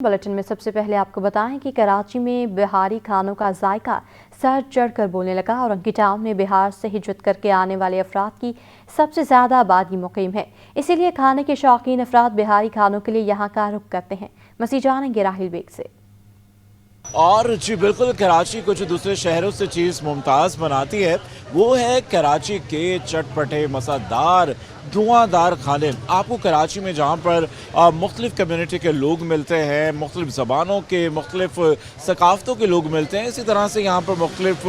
Bulletin में सबसे पहले आपको बताएं कि कराची में बिहारी खानों का जायका सर चढ़कर बोलने लगा। औरंगी टाउन में बिहार से हिजरत करके आने वाले अफराद की सबसे ज्यादा आबादी मुकीम है, इसीलिए खाने के शौकीन अफराद बिहारी खानों के लिए यहाँ का रुख करते हैं। मसीह जानेंगे राहिल बेग से। और जी बिल्कुल, कराची को जो दूसरे शहरों से चीज़ मुमताज़ बनाती है वो है कराची के चटपटे मसादार धुआंधार खाने। आपको कराची में जहाँ पर मुख्तलिफ़ कम्युनिटी के लोग मिलते हैं, मुख्तलिफ़ ज़बानों के, मुख्तलिफ़ सकाफ़तों के लोग मिलते हैं, इसी तरह से यहाँ पर मुख्तलिफ़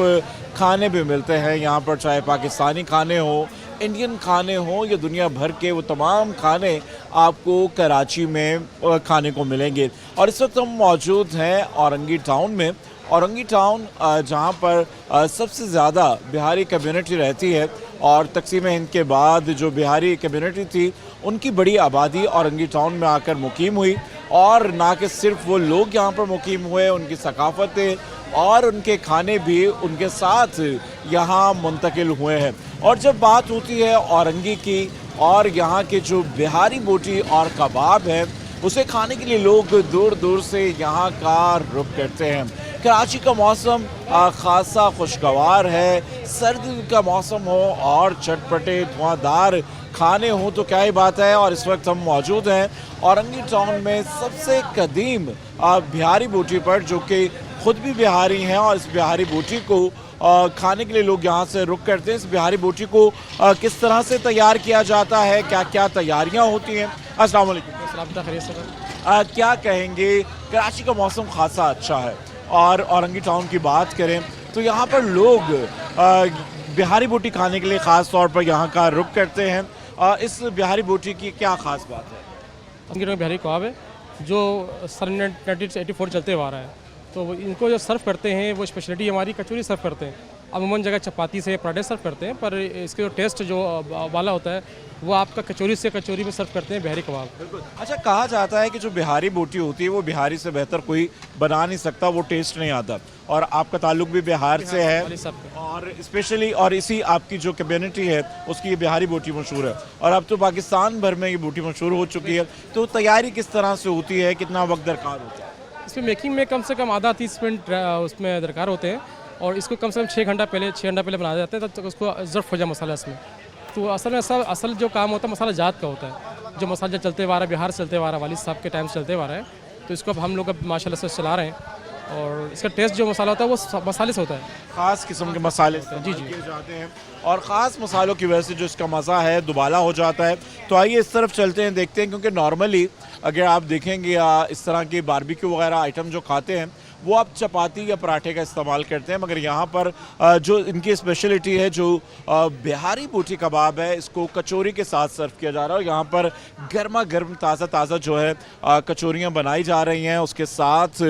खाने भी मिलते हैं। यहाँ पर चाहे पाकिस्तानी खाने हों, इंडियन खाने हों या दुनिया भर के, वो तमाम खाने आपको कराची में खाने को मिलेंगे। और इस वक्त हम मौजूद हैं औरंगी टाउन में। औरंगी टाउन जहाँ पर सबसे ज़्यादा बिहारी कम्युनिटी रहती है और तकसीम हिंद के बाद जो बिहारी कम्युनिटी थी उनकी बड़ी आबादी औरंगी टाउन में आकर मुकीम हुई। और ना कि सिर्फ वो लोग यहाँ पर मुकीम हुए, उनकी सकाफ़तें और उनके खाने भी उनके साथ यहाँ मुंतकिल हुए हैं। और जब बात होती है औरंगी की और यहाँ के जो बिहारी बोटी और कबाब है, उसे खाने के लिए लोग दूर दूर से यहाँ का रुख करते हैं। कराची का मौसम खासा खुशगवार है, सर्दी का मौसम हो और चटपटे धुआंधार खाने हों तो क्या ही बात है। और इस वक्त हम मौजूद हैं औरंगी टाउन में सबसे कदीम बिहारी बोटी पर, जो कि खुद भी बिहारी हैं और इस बिहारी बोटी को खाने के लिए लोग यहाँ से रुख करते हैं। इस बिहारी बोटी को किस तरह से तैयार किया जाता है, क्या क्या तैयारियाँ होती हैं। अस्सलाम वालेकुम। क्या कहेंगे, कराची का मौसम खासा अच्छा है और औरंगी टाउन की बात करें तो यहाँ पर लोग बिहारी बोटी खाने के लिए ख़ास तौर पर यहाँ का रुख करते हैं। इस बिहारी बोटी की क्या ख़ास बात है? बिहारी कबाब है जो सन 1984 चलते हुआ आ रहा है, तो इनको जो सर्व करते हैं वो स्पेशलिटी हमारी कचौरी सर्व करते हैं। अमूमन जगह चपाती से पराठे सर्व करते हैं, पर इसके जो टेस्ट जो वाला होता है वो आपका कचौरी में सर्व करते हैं बिहारी कबाब। अच्छा, कहा जाता है कि जो बिहारी बोटी होती है वो बिहारी से बेहतर कोई बना नहीं सकता, वो टेस्ट नहीं आता। और आपका ताल्लुक भी बिहार से है और स्पेशली और इसी आपकी जो कम्युनिटी है उसकी ये बिहारी बोटी मशहूर है और अब तो पाकिस्तान भर में ये बोटी मशहूर हो चुकी है। तो तैयारी किस तरह से होती है, कितना वक्त दरकार होता है? इसमें मेकिंग में कम से कम आधा 30 मिनट उसमें दरकार होते हैं और इसको कम से कम 6 घंटा पहले बनाया जाता है, तब तक उसको ज़र्फ़ हो जाए मसाला इसमें। तो असल में असल जो काम होता है मसाला जात का होता है, जो मसाला चलते हुआ रहा है, बिहार से चलते हुआ रहा है, वालिद साहब के टाइम से चलते हुआ रहा है, तो इसको अब हम लोग अब माशाल्लाह से चला रहे हैं। और इसका टेस्ट जो मसाला होता है वो मसाले से होता है, ख़ास किस्म के मसाले जी किए जाते हैं और ख़ास मसालों की वजह से जो इसका मज़ा है दुबाला हो जाता है। तो आइए इस तरफ चलते हैं, देखते हैं, क्योंकि नॉर्मली अगर आप देखेंगे इस तरह के बारबेक्यू वगैरह आइटम जो खाते हैं वो आप चपाती या पराठे का इस्तेमाल करते हैं, मगर यहाँ पर जो इनकी स्पेशलिटी है, जो बिहारी बोटी कबाब है, इसको कचौरी के साथ सर्व किया जा रहा है। और यहाँ पर गर्मा गर्म ताज़ा जो है कचौरियाँ बनाई जा रही हैं। उसके साथ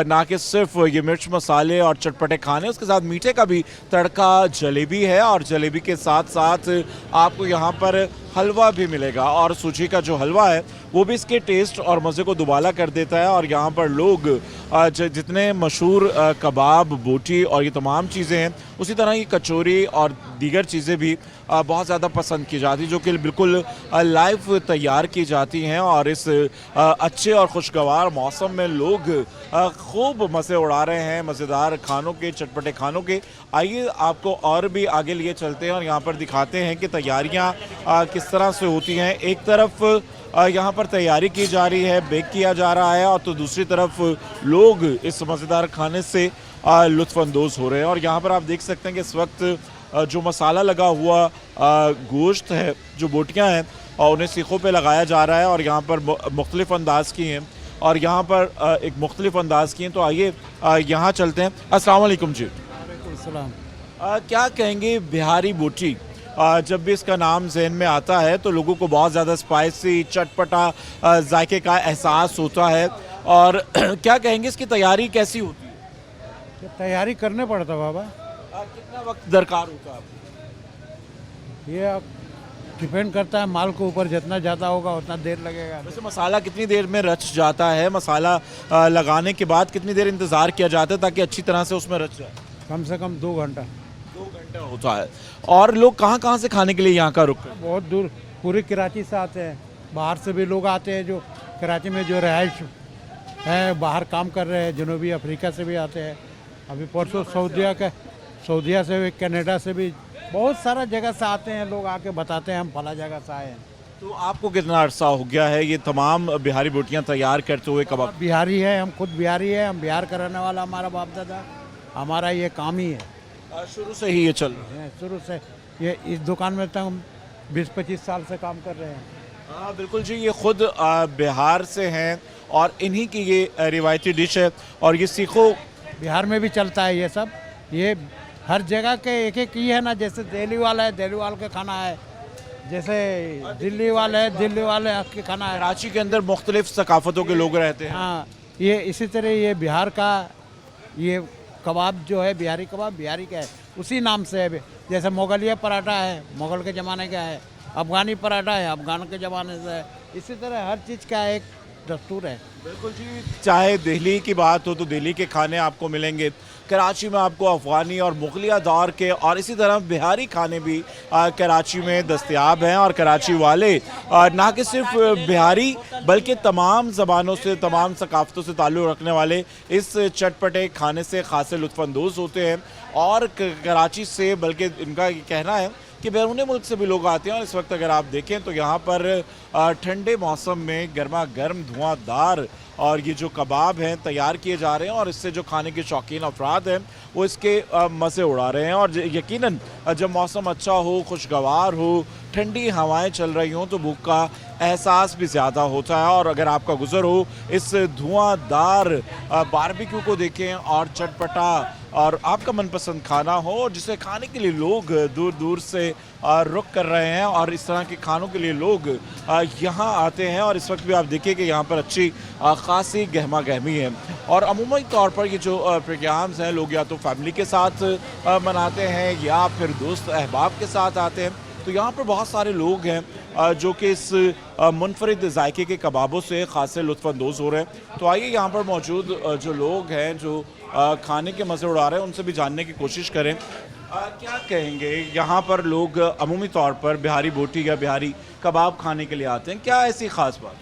ना कि सिर्फ ये मिर्च मसाले और चटपटे खाने, उसके साथ मीठे का भी तड़का जलेबी है और जलेबी के साथ साथ आपको यहाँ पर हलवा भी मिलेगा। और सूजी का जो हलवा है वो भी इसके टेस्ट और मज़े को दुबाला कर देता है। और यहाँ पर लोग जितने मशहूर कबाब, बोटी और ये तमाम चीज़ें हैं, उसी तरह ये कचौरी और दीगर चीज़ें भी बहुत ज़्यादा पसंद की जाती, जो कि बिल्कुल लाइव तैयार की जाती हैं। और इस अच्छे और खुशगवार मौसम में लोग खूब मज़े उड़ा रहे हैं मज़ेदार खानों के, चटपटे खानों के। आइए आपको और भी आगे लिए चलते हैं और यहाँ पर दिखाते हैं कि तैयारियाँ किस तरह से होती हैं। एक तरफ यहाँ पर तैयारी की जा रही है, बेक किया जा रहा है, और तो दूसरी तरफ लोग इस मज़ेदार खाने से लुत्फ़अंदोज़ हो रहे हैं। और यहाँ पर आप देख सकते हैं कि इस वक्त जो मसाला लगा हुआ गोश्त है, जो बोटियाँ हैं, और उन्हें सीखों पे लगाया जा रहा है और यहाँ पर मुख्तलिफ़ अंदाज़ की हैं और यहाँ पर एक मुख्तलिफ़ अंदाज़ की हैं। तो आइए यहाँ चलते हैं। अस्सलाम वालेकुम जी। क्या कहेंगे, बिहारी बोटी जब भी इसका नाम जहन में आता है तो लोगों को बहुत ज़्यादा स्पाइसी, चटपटा जायके का एहसास होता है, और क्या कहेंगे इसकी तैयारी कैसी होती है? तैयारी करने पड़ता बाबा। कितना वक्त दरकार होता है? ये अब डिपेंड करता है माल के ऊपर, जितना ज़्यादा होगा उतना देर लगेगा। वैसे मसाला कितनी देर में रच जाता है? मसाला लगाने के बाद कितनी देर इंतज़ार किया जाता है ताकि अच्छी तरह से उसमें रच जाए? कम से कम 2 घंटा। 2 घंटे होता है। और लोग कहाँ से खाने के लिए यहाँ का रुक? बहुत दूर, पूरी कराची से आते हैं, बाहर से भी लोग आते हैं, जो कराची में जो रहाइश हैं बाहर काम कर रहे हैं, जनूबी अफ्रीका से भी आते हैं, अभी परसों सऊदिया से भी, कनाडा से भी, बहुत सारा जगह से आते हैं लोग, आके बताते हैं हम फला जगह से आए हैं। तो आपको कितना अरसा हो गया है ये तमाम बिहारी बोटियां तैयार करते हुए कबाब? बिहारी है, हम खुद बिहारी है, हम बिहार का रहने वाला हमारा बाप दादा, हमारा ये काम ही है। शुरू से ही ये चल रहा है? शुरू से ये इस दुकान में तो हम 20-25 साल से काम कर रहे हैं। हाँ बिल्कुल जी, ये खुद बिहार से हैं और इन्हीं की ये रिवायती डिश है और ये सीखो। बिहार में भी चलता है ये सब, ये हर जगह के एक एक ही है ना, जैसे दिल्ली वाला है दिल्ली वाले का खाना है, जैसे दिल्ली वाले के खाना है। कराची के अंदर मुख्तलिफ सकाफतों के लोग रहते हैं। हाँ, ये इसी तरह ये बिहार का ये कबाब जो है, बिहारी कबाब बिहारी का है, उसी नाम से है। जैसे मोगलिया पराठा है, मोगल के ज़माने का है, अफ़गानी पराठा है, अफ़गान के ज़माने से है, इसी तरह हर चीज़ का एक दस्तूर है। बिल्कुल जी, चाहे दिल्ली की बात हो तो दिल्ली के खाने आपको मिलेंगे, कराची में आपको अफ़गानी और मुगलिया दौर के और इसी तरह बिहारी खाने भी कराची में दस्तयाब हैं। और कराची वाले ना कि सिर्फ बिहारी बल्कि तमाम ज़बानों से, तमाम सकाफ़तों से ताल्लुक़ रखने वाले इस चटपटे खाने से खासे लुत्फ़अंदोज़ होते हैं। और कराची से बल्कि इनका ये कहना है कि बैरून मुल्क से भी लोग आते हैं। और इस वक्त अगर आप देखें तो यहाँ पर ठंडे मौसम में गर्मा गर्म धुआंधार और ये जो कबाब हैं तैयार किए जा रहे हैं और इससे जो खाने के शौकीन अफराद हैं वो इसके मज़े उड़ा रहे हैं। और यकीनन जब मौसम अच्छा हो, खुशगवार हो, ठंडी हवाएं चल रही हों तो भूख का एहसास भी ज़्यादा होता है। और अगर आपका गुज़र हो इस धुआंधार बारबेक्यू को देखें और चटपटा और आपका मनपसंद खाना हो और जिसे खाने के लिए लोग दूर दूर से रुक कर रहे हैं और इस तरह के खानों के लिए लोग यहाँ आते हैं। और इस वक्त भी आप देखिए कि यहाँ पर अच्छी खासी गहमा गहमी है। और अमूमी तौर पर ये जो प्रोग्राम्स हैं लोग या तो फैमिली के साथ मनाते हैं या फिर दोस्त अहबाब के साथ आते हैं। तो यहाँ पर बहुत सारे लोग हैं जो कि इस मुनफरिद जायके के कबाबों से खासे लुत्फ़अंदोज़ हो रहे हैं। तो आइए यहाँ पर मौजूद जो लोग हैं जो खाने के मज़े उड़ा रहे हैं उनसे भी जानने की कोशिश करें। क्या कहेंगे, यहाँ पर लोग अमूमी तौर पर बिहारी बोटी या बिहारी कबाब खाने के लिए आते हैं, क्या ऐसी ख़ास बात?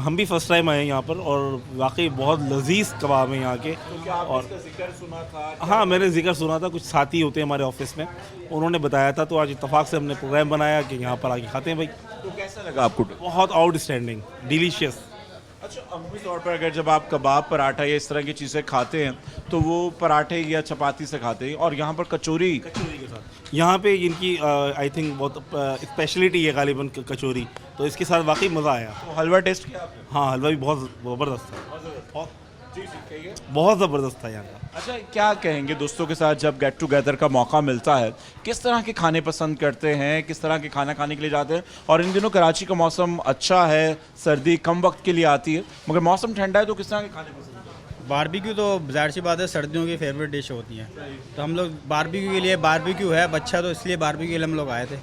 हम भी फर्स्ट टाइम आए हैं यहाँ पर और वाकई बहुत लजीज कबाब हैं यहाँ के। तो क्या और इसका जिक्र सुना था? हाँ, मैंने जिक्र सुना था, कुछ साथी होते हैं हमारे ऑफिस में, उन्होंने बताया था, तो आज इत्तेफाक से हमने प्रोग्राम बनाया कि यहाँ पर आके खाते हैं भाई। तो कैसा लगा आपको? बहुत आउटस्टैंडिंग, डिलीशियस। अच्छा, अमूमी तौर पर अगर जब आप कबाब, पराठा या इस तरह की चीज़ें खाते हैं तो वो पराठे या चपाती से खाते हैं और यहाँ पर कचौरी के साथ यहाँ पे इनकी आई थिंक बहुत स्पेशलिटी है गालिबन कचौरी, तो इसके साथ वाकई मज़ा आया। तो हलवा टेस्ट किया आपने? हाँ, हलवा भी बहुत ज़बरदस्त था, बहुत ज़बरदस्त था यहाँ का। अच्छा, क्या कहेंगे दोस्तों के साथ जब गेट टुगेदर का मौका मिलता है, किस तरह के खाने पसंद करते हैं, किस तरह के खाना खाने के लिए जाते हैं? और इन दिनों कराची का मौसम अच्छा है, सर्दी कम वक्त के लिए आती है मगर मौसम ठंडा है, तो किस तरह के खाने पसंद करते हैं? बारबेक्यू तो ज़ाहिर सी बात है सर्दियों की फेवरेट डिश होती है, तो हम लोग बारबेक्यू के लिए, बारबेक्यू है अच्छा तो इसलिए बारबेक्यू के लिए हम लोग आए थे।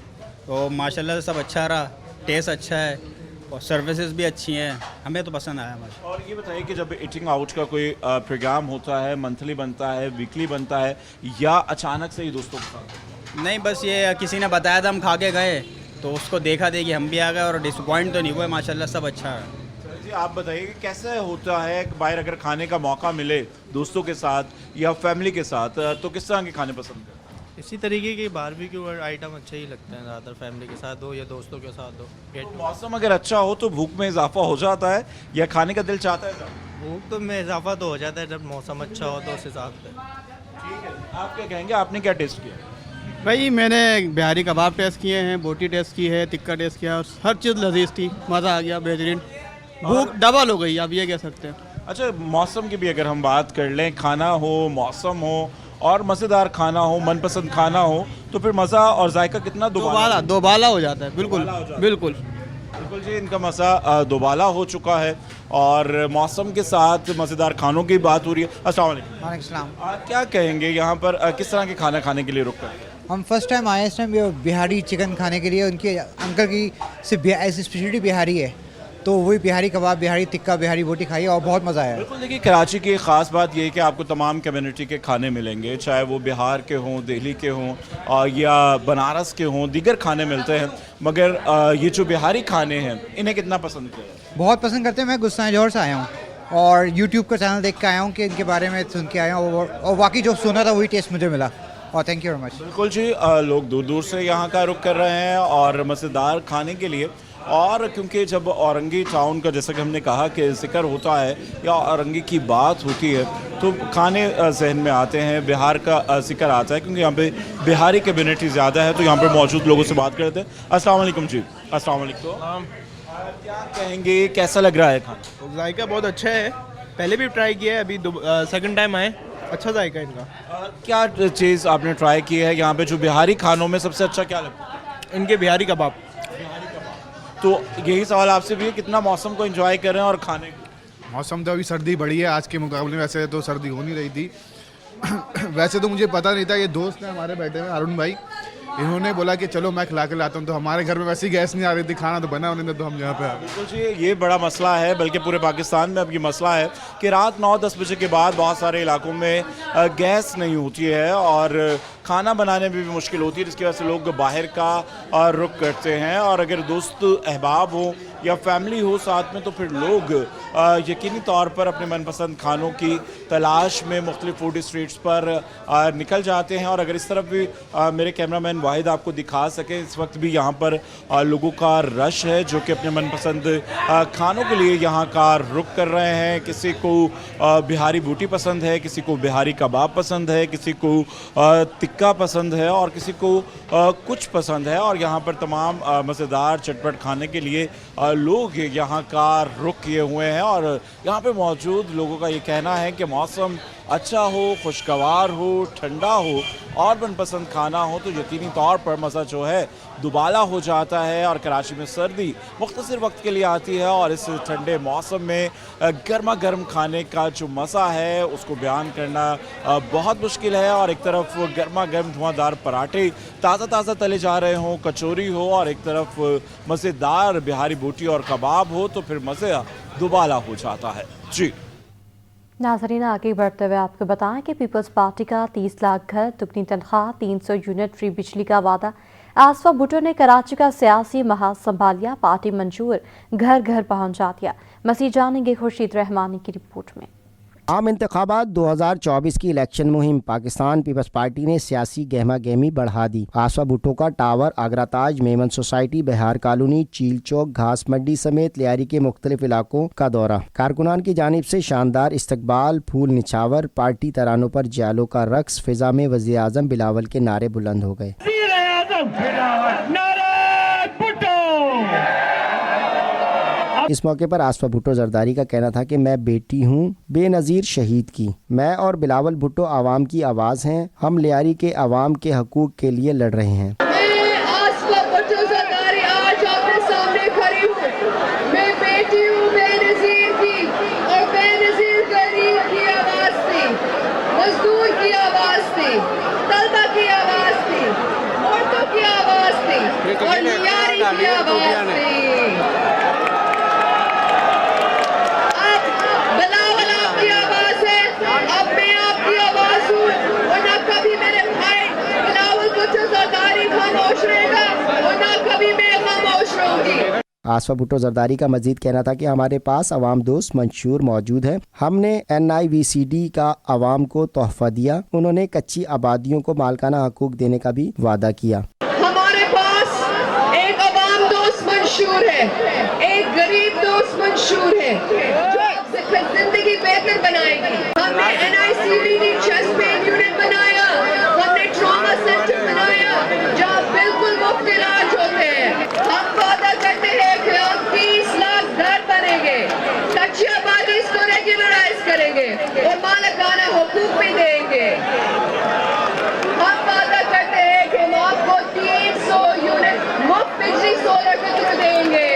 तो माशाल्लाह से सब अच्छा रहा, टेस्ट अच्छा है और सर्विसेज भी अच्छी हैं, हमें तो पसंद आया हमारे। और ये बताइए कि जब ईटिंग आउट का कोई प्रोग्राम होता है, मंथली बनता है, वीकली बनता है या अचानक से ही दोस्तों के साथ? नहीं, बस ये किसी ने बताया था, हम खा के गए तो उसको देखा देखी हम भी आ गए और डिसअपॉइंट तो नहीं हुए, माशाल्लाह सब अच्छा है। जी, आप बताइए कि कैसे होता है कि बाहर अगर खाने का मौका मिले दोस्तों के साथ या फैमिली के साथ तो किस तरह के खाने पसंद करते हैं? इसी तरीके के बारबेक्यू आइटम अच्छे ही लगते हैं, ज़्यादातर फैमिली के साथ हो या दोस्तों के साथ हो। मौसम अगर अच्छा हो तो भूख में इजाफा हो जाता है या खाने का दिल चाहता है? भूख तो में इजाफा तो हो जाता है जब मौसम अच्छा हो तो उस हिसाब से। ठीक है, आप क्या कहेंगे, आपने क्या टेस्ट किया? भाई मैंने बिहारी कबाब टेस्ट किए हैं, बोटी टेस्ट की है, टिक्का टेस्ट किया, और हर चीज़ लजीज थी, मज़ा आ गया, बेहतरीन, भूख डबल हो गई, आप ये कह सकते हैं। अच्छा, मौसम की भी अगर हम बात कर लें, खाना हो, मौसम हो और मज़ेदार खाना हो, मनपसंद खाना हो तो फिर मज़ा और जायका कितना दोबाला हो जाता है। बिल्कुल बिल्कुल बिल्कुल जी, इनका मज़ा दोबाला हो चुका है और मौसम के साथ मज़ेदार खानों की बात हो रही है। अस्सलाम वालेकुम। वालेकुम सलाम। क्या कहेंगे, यहाँ पर किस तरह के खाना खाने के लिए रुक कर? हम फर्स्ट टाइम आए, इस टाइम बिहारी चिकन खाने के लिए। उनके अंकल की सिर्फ ऐसी स्पेशलिटी बिहारी है, तो वही बिहारी कबाब, बिहारी टिक्का, बिहारी बोटी खाई और बहुत मज़ा आया। बिल्कुल, देखिए कराची की ख़ास बात ये है कि आपको तमाम कम्युनिटी के खाने मिलेंगे, चाहे वो बिहार के हों, दिल्ली के हों या बनारस के हों, दीगर खाने मिलते हैं। मगर ये जो बिहारी खाने हैं इन्हें कितना पसंद किया? बहुत पसंद करते हैं। मैं गुस्तान जौहर से आया हूँ, और यूट्यूब का चैनल देख के आया हूँ कि इनके बारे में सुन के आया हूँ और वाकई जो सुना था वही टेस्ट मुझे मिला और थैंक यू वेरी मच। बिल्कुल जी, लोग दूर दूर से यहाँ का रुख कर रहे हैं और मज़ेदार खाने के लिए। और क्योंकि जब औरंगी टाउन का जैसा कि हमने कहा कि जिक्र होता है या औरंगी की बात होती है तो खाने जहन में आते हैं, बिहार का जिक्र आता है क्योंकि यहाँ पे बिहारी कम्युनिटी ज़्यादा है। तो यहाँ पे मौजूद लोगों से बात करते हैं। अस्सलाम वालेकुम जी। अस्सलाम वालेकुम। क्या कहेंगे, कैसा लग रहा है खाना? जायका बहुत अच्छा है, पहले भी ट्राई किया है, अभी सेकंड टाइम आए, अच्छा जायका इनका। क्या चीज़ आपने ट्राई की है यहाँ पे जो बिहारी खानों में सबसे अच्छा क्या लगता है? इनके बिहारी कबाब। तो यही सवाल आपसे भी है, कितना मौसम को एंजॉय कर रहे हैं और खाने को? मौसम तो अभी सर्दी बढ़ी है आज के मुकाबले में, वैसे तो सर्दी हो नहीं रही थी वैसे तो मुझे पता नहीं था, ये दोस्त हैं हमारे बैठे हुए अरुण भाई, इन्होंने बोला कि चलो मैं खिला के लाता हूँ। तो हमारे घर में वैसे ही गैस नहीं आ रही थी, खाना तो बना होने तो हम यहाँ पे आ गए। बिल्कुल जी, ये बड़ा मसला है, बल्कि पूरे पाकिस्तान में अब ये मसला है कि रात 9-10 बजे के बाद बहुत सारे इलाकों में गैस नहीं होती है और खाना बनाने में भी मुश्किल होती है, जिसकी वजह से लोग बाहर का रुख करते हैं। और अगर दोस्त अहबाब हो या फैमिली हो साथ में तो फिर लोग यकीनी तौर पर अपने मनपसंद खानों की तलाश में मुख्तलिफ फूड स्ट्रीट्स पर निकल जाते हैं। और अगर इस तरफ भी मेरे कैमरामैन वाहिद आपको दिखा सके, इस वक्त भी यहाँ पर लोगों का रश है जो कि अपने मनपसंद खानों के लिए यहाँ का रुख कर रहे हैं। किसी को बिहारी बूटी पसंद है, किसी को बिहारी कबाब पसंद है, किसी को टिक्का पसंद है और किसी को कुछ पसंद है। और यहाँ पर तमाम मज़ेदार चटपट खाने के लिए लोग यहाँ का रुख किए हुए हैं। और यहाँ पे मौजूद लोगों का ये कहना है कि मौसम अच्छा हो, खुशगवार हो, ठंडा हो और मनपसंद खाना हो तो यकीनी तौर पर मज़ा जो है दुबाला हो जाता है। और कराची में सर्दी मुख्तसर वक्त के लिए आती है और इस ठंडे मौसम में गर्मा गर्म खाने का जो मज़ा है उसको बयान करना बहुत मुश्किल है। और एक तरफ गर्मा गर्म धुआंधार पराठे ताज़ा ताज़ा तले जा रहे हों, कचौरी हो, और एक तरफ मज़ेदार बिहारी बूटी और कबाब हो तो फिर मज़ा दुबाला हो जाता है। जी नाज़रीन, आगे बढ़ते हुए आपको बताएं कि पीपल्स पार्टी का 30 लाख घर, दुगनी तनख्वाह, 300 यूनिट फ्री बिजली का वादा। आसफा भुट्टो ने कराची का सियासी महाज संभाल लिया, पार्टी मंजूर, घर घर पहुंचा दिया। मसीह जानेंगे खुर्शीद रहमानी की रिपोर्ट में। आम इंतखाबात 2024 की इलेक्शन मुहिम, पाकिस्तान पीपल्स पार्टी ने सियासी गहमा गहमी बढ़ा दी। आसफा भुट्टो का टावर, आगरा ताज, मेमन सोसाइटी, बिहार कॉलोनी, चील चौक, घास मंडी समेत लियारी के मुख्तलिफ इलाकों का दौरा। कारकुनान की जानिब से शानदार इस्तकबाल, फूल निछावर, पार्टी तरानों पर जालों का रक्स, फिजा में वज़ीर आज़म बिलावल के नारे बुलंद हो गए। इस मौके पर आसफा भुट्टो जरदारी का कहना था कि मैं बेटी हूँ बेनज़ीर शहीद की। मैं और बिलावल भुट्टो आवाम की आवाज़ हैं, हम लियारी के आवाम के हकूक़ के लिए लड़ रहे हैं। आसफा भुट्टो जरदारी का मजीद कहना था कि हमारे पास अवाम दोस्त मंशूर मौजूद है। हमने NIVCD का अवाम को तोहफा दिया। उन्होंने कच्ची आबादियों को मालकाना हकूक देने का भी वादा किया। हमारे पास एक अवाम दोस्त मंशूर है, एक गरीब दोस्त मंशूर है जो जिंदगी बेहतर बनाएगी। हमने NICD चेस्ट पेन यूनिट बनाया, हमने ट्रॉमा सेंटर बनाया जहाँ बिल्कुल मुफ्त इलाज होते हैं। हम वादा करते हैं कि हम 30 लाख घर बनेंगे, कच्ची आबादी इसको रेगुलराइज करेंगे और मालिकाना हुकूक भी देंगे। हम वादा करते हैं कि हम आपको 300 यूनिट मुफ्त बिजली सोलर के थ्रू देंगे।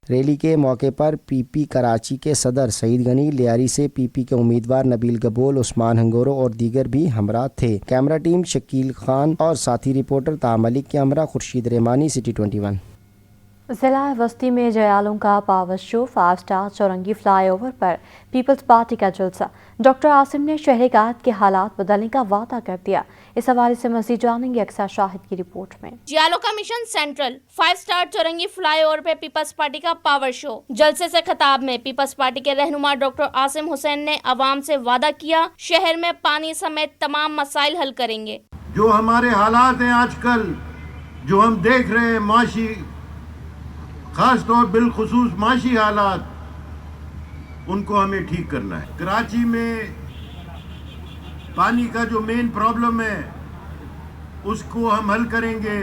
रैली के मौके पर PP कराची के सदर सईद गनी, लियारी से PP के उम्मीदवार नबील गबोल, उस्मान हंगोरो और दीगर भी हमरा थे। कैमरा टीम शकील खान और साथी रिपोर्टर तामलिक के हमरा खुर्शीद रहमानी, सिटी 21। जिला वस्ती में जयालों का पावर शो 5 स्टार चौरंगी फ्लाईओवर पर पीपल्स पार्टी का जलसा। डॉक्टर आसिम ने शहरीकात के हालात बदलने का वादा कर दिया। इस हवाले से मज़ीद जानेंगे अक्सर शाहिद की रिपोर्ट में। जयालों का मिशन सेंट्रल 5 स्टार चौरंगी फ्लाईओवर पे पीपल्स पार्टी का पावर शो। जलसे से खिताब में पीपल्स पार्टी के रहनुमा डॉक्टर आसिम हुसैन ने अवाम से वादा किया शहर में पानी समेत तमाम मसाइल हल करेंगे। जो हमारे हालात हैं आजकल जो हम देख रहे हैं माशी खास तौर बिलखुसूस माशी हालात, उनको हमें ठीक करना है। कराची में पानी का जो मेन प्रॉब्लम है उसको हम हल करेंगे।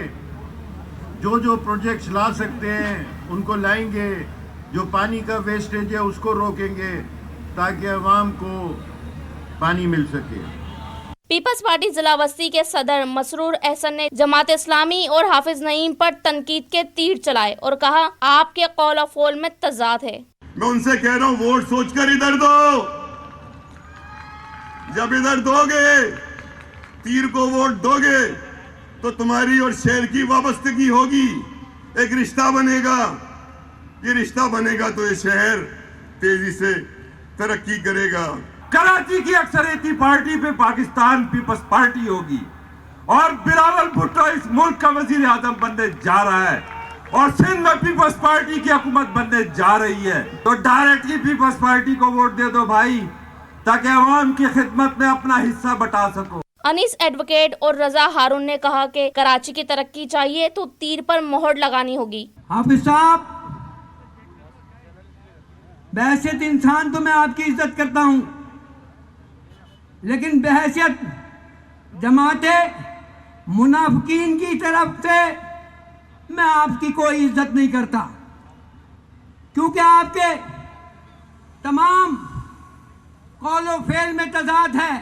जो जो प्रोजेक्ट्स ला सकते हैं उनको लाएंगे। जो पानी का वेस्टेज है उसको रोकेंगे ताकि अवाम को पानी मिल सके। पीपल्स पार्टी जिला वस्ती के सदर मसरूर एहसन ने जमात इस्लामी और हाफिज नईम पर तनकीद के तीर चलाए और कहा आपके कौल और फौल में तजाद है। मैं उनसे कह रहा हूँ वोट सोचकर इधर दो। जब इधर दोगे तीर को वोट दोगे तो तुम्हारी और शहर की वाबस्तगी होगी, एक रिश्ता बनेगा। ये रिश्ता बनेगा तो ये शहर तेजी से तरक्की करेगा। कराची की अक्सरियती पार्टी पे पाकिस्तान पीपल्स पार्टी होगी और बिलावल भुट्टो इस मुल्क का वजीर आजम बनने जा रहा है और सिंध में पीपल्स पार्टी की हुकूमत बनने जा रही है। तो डायरेक्टली पीपल्स पार्टी को वोट दे दो भाई, ताकि अवाम की खिदमत में अपना हिस्सा बटा सको। अनीस एडवोकेट और रजा हारून ने कहा कि कराची की तरक्की चाहिए तो तीर पर मोहर लगानी होगी। हाफिज साहब, बहैसियत इंसान तो मैं आपकी इज्जत करता हूँ, लेकिन बहैसियत जमाते मुनाफिकीन की तरफ से मैं आपकी कोई इज्जत नहीं करता, क्योंकि आपके तमाम कौलो फेल में तजाद है।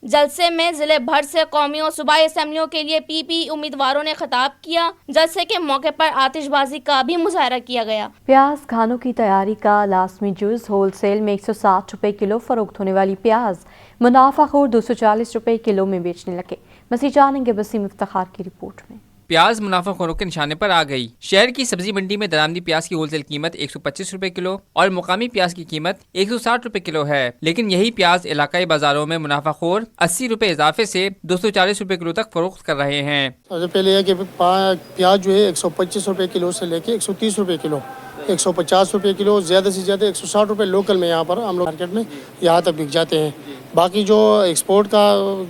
जलसे में जिले भर से कौमी और सूबाई असेंबलियों के लिए पीपी उम्मीदवारों ने खिताब किया। जलसे के मौके पर आतिशबाजी का भी मुजाहरा किया गया। प्याज खानों की तैयारी का लाजमी जुज। होलसेल में 160 रुपए किलो फरोख्त होने वाली प्याज मुनाफाखोर 240 रुपए किलो में बेचने लगे। मज़ीद जानेंगे वसीम इफ्तिखार की रिपोर्ट में। प्याज मुनाफाखोरों के निशाने पर आ गई। शहर की सब्जी मंडी में दरामदी प्याज की होलसेल कीमत 125 रुपए किलो और मुकामी प्याज की कीमत 160 रुपए किलो है, लेकिन यही प्याज इलाकाई बाजारों में मुनाफाखोर 80 रुपए इजाफे से 240 रुपए किलो तक फरोख्त कर रहे हैं। सबसे पहले यह कि प्याज जो है 125 रुपए किलो से लेके 130 रुपए किलो, 150 रुपए किलो, ज़्यादा से ज़्यादा 160 रुपए लोकल में यहाँ पर हम लोग मार्केट में यहाँ तक बिक जाते हैं। बाकी जो एक्सपोर्ट का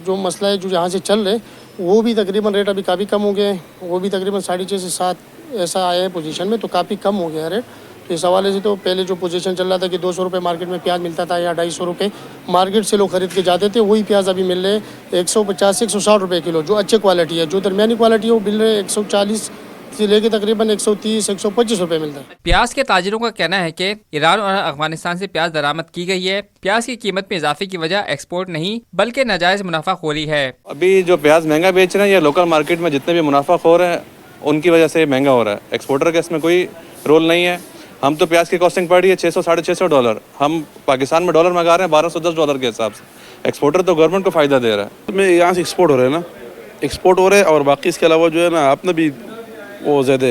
जो मसला है जो यहाँ से चल रहे, वो भी तकरीबन रेट अभी काफ़ी कम हो गए हैं। वो भी तकरीबन 6.5 से 7 ऐसा आया है पोजीशन में, तो काफ़ी कम हो गया है रेट। तो इस हवाले से तो पहले जो पोजीशन चल रहा था कि 200 रुपये मार्केट में प्याज मिलता था या 250 रुपये मार्केट से लोग खरीद के जाते थे, वही प्याज अभी मिल रहे हैं 150 से 160 रुपये किलो। जो अच्छे क्वालिटी है, जो दरमियानी क्वालिटी है वो मिल रहे 140 से लेके तकरीबन 130 125 रुपये मिलता है। प्याज के ताजिरों का कहना है कि ईरान और अफगानिस्तान से प्याज दरामद की गई है। प्याज की कीमत में इजाफे की वजह एक्सपोर्ट नहीं बल्कि नाजायज मुनाफाखोरी है। अभी जो प्याज महंगा बेच रहे हैं या लोकल मार्केट में जितने भी मुनाफाखोर हैं उनकी वजह से महंगा हो रहा है। एक्सपोर्टर का इसमें कोई रोल नहीं है। हम तो प्याज की कॉस्टिंग पड़ रही है $600-650। हम पाकिस्तान में डॉलर मंगा रहे हैं $1210 के हिसाब से। एक्सपोर्टर तो गवर्नमेंट को फ़ायदा दे रहा है। में यहाँ से एक्सपोर्ट हो रहे हैं ना, एक्सपोर्ट हो रहे हैं और बाकी इसके अलावा जो है ना अपना भी वो ज़्यादा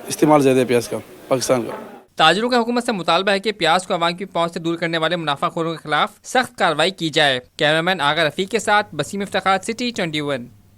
इस्तेमाल ज़्यादा है प्याज का पाकिस्तान का। ताजिरों का हुकूमत से मुतालबा है कि प्याज को अवाम की पहुंच से दूर करने वाले मुनाफाखोरों के खिलाफ सख्त कार्रवाई की जाए। कैमरामैन आगा रफीक के साथ वसीम इफ्तिखार, सिटी 21।